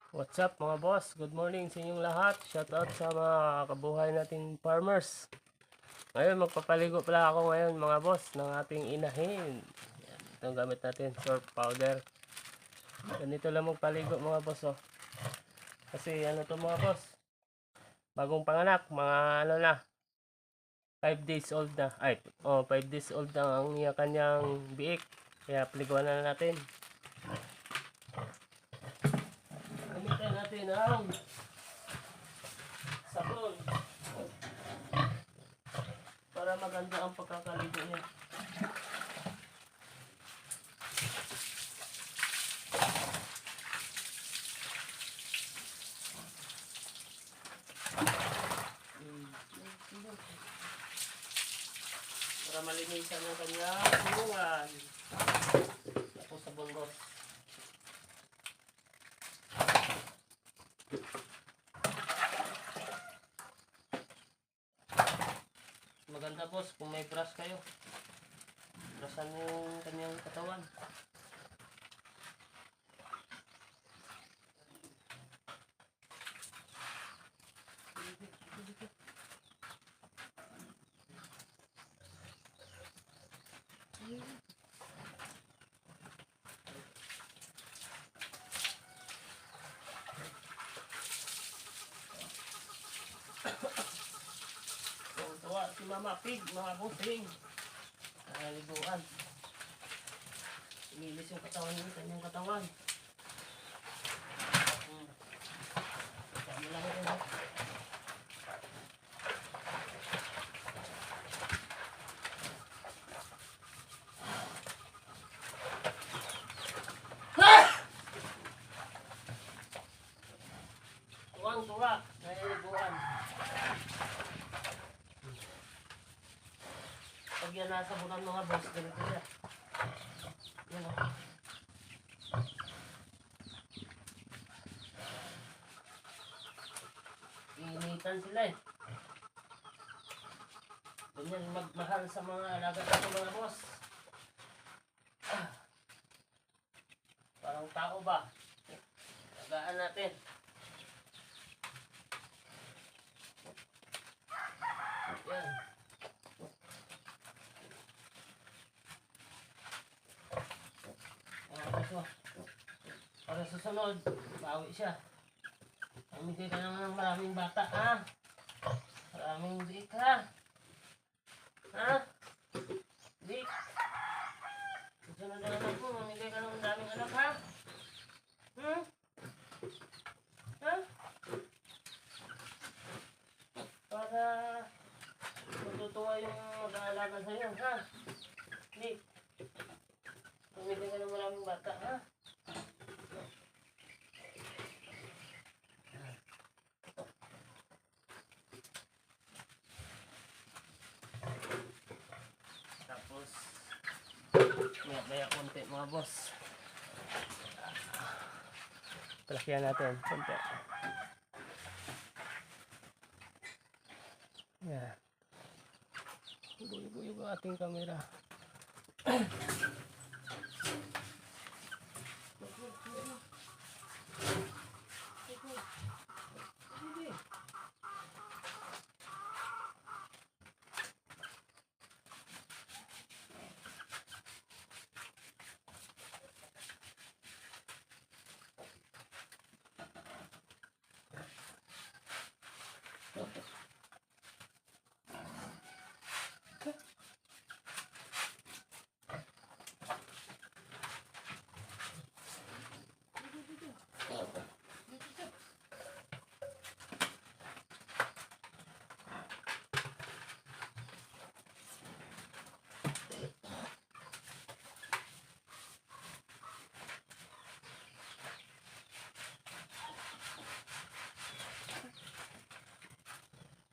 What's up mga boss? Good morning sa inyong lahat. Shout out sa mga kabuhay nating farmers. Ngayon magpapaligo pala ako ngayon mga boss ng ating inahin. Yan, itong gamit natin, surf powder. Ganito lang magpaligo mga boss oh. Kasi ano to mga boss, bagong panganak, mga ano na 5 days old na. 5 days old na ang kanyang biik. Kaya paliguan na natin. Gamitin natin ang sabon para maganda ang pagkakaligo niya. Para malinisan ang kanyang kulungan. Tapos sabon boss. Maganda boss kung may brush kayo. Brushan mo yung kanyang katawan. Tuwa si Mama Pig, mga busing. Naliguan. Inilis yung katawan niya, kanyang katawan. Kaya lang ito. Tuwang-tuwa, naliguan. Pag yan nasa bunan mga boss, ganito yan. Yan o. Initan sila eh. Ganyan magmahal sa mga alaga sa mga boss. Parang tao ba? Tagaan natin. Yan. Para sa sunod, bawi siya. Mamigay ka naman ng maraming bata, ha? Maraming dik, ha? Ha? Dik? Sunod na anak mo, mamigay ka ng maraming anak, ha? Hmm? Ha? Para matutuwa yung mag-aalaga sa'yo, ha? Dik? Mamigay ka ng maraming bata, ha? Tapos maya konti mga boss. Palakyan natin konti. Yan. Ibo-ibo yung ating camera.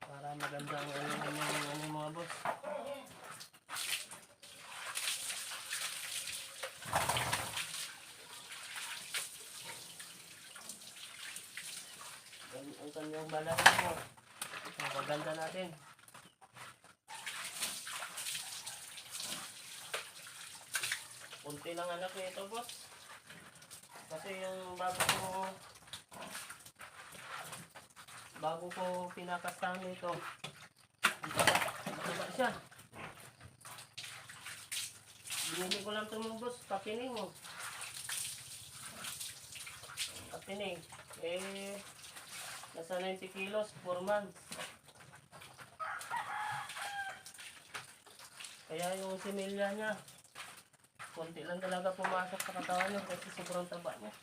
Para maganda ang mga boss. Ang kanyang balat mo. Maganda natin. Kunti lang anak nito boss. Kasi yung bago ko bago ko pinakastahan ito. Diba siya? Binili ko lang ito mga boss, papining mo. Papining. Nasa 90 kilos, 4 months. Kaya yung similya niya, konti lang talaga pumasok sa katawan niya kasi sobrang taba niya.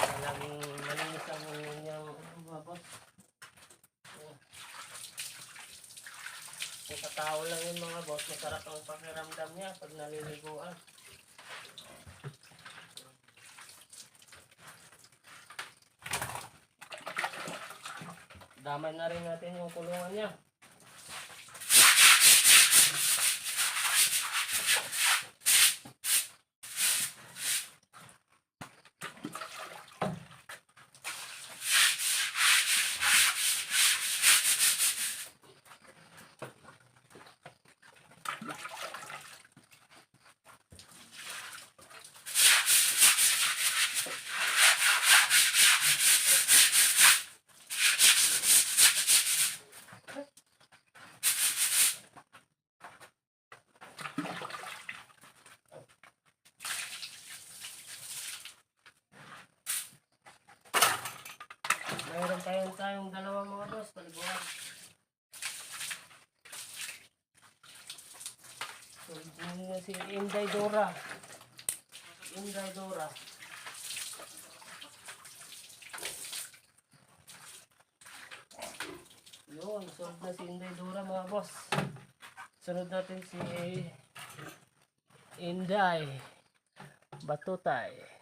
Talagang malinis ang niyang mga boss. Kung sa tao lang yun mga boss, masarap ang pakiramdam niya pag naliliguan. Damay na rin natin yung kulungan niya. Mayroon tayong dalawang mga boss, paliguan. So, yun si Inday Dora. Inday Dora. Yun, sunod na si Inday Dora mga boss. Sunod natin si Inday Batutay.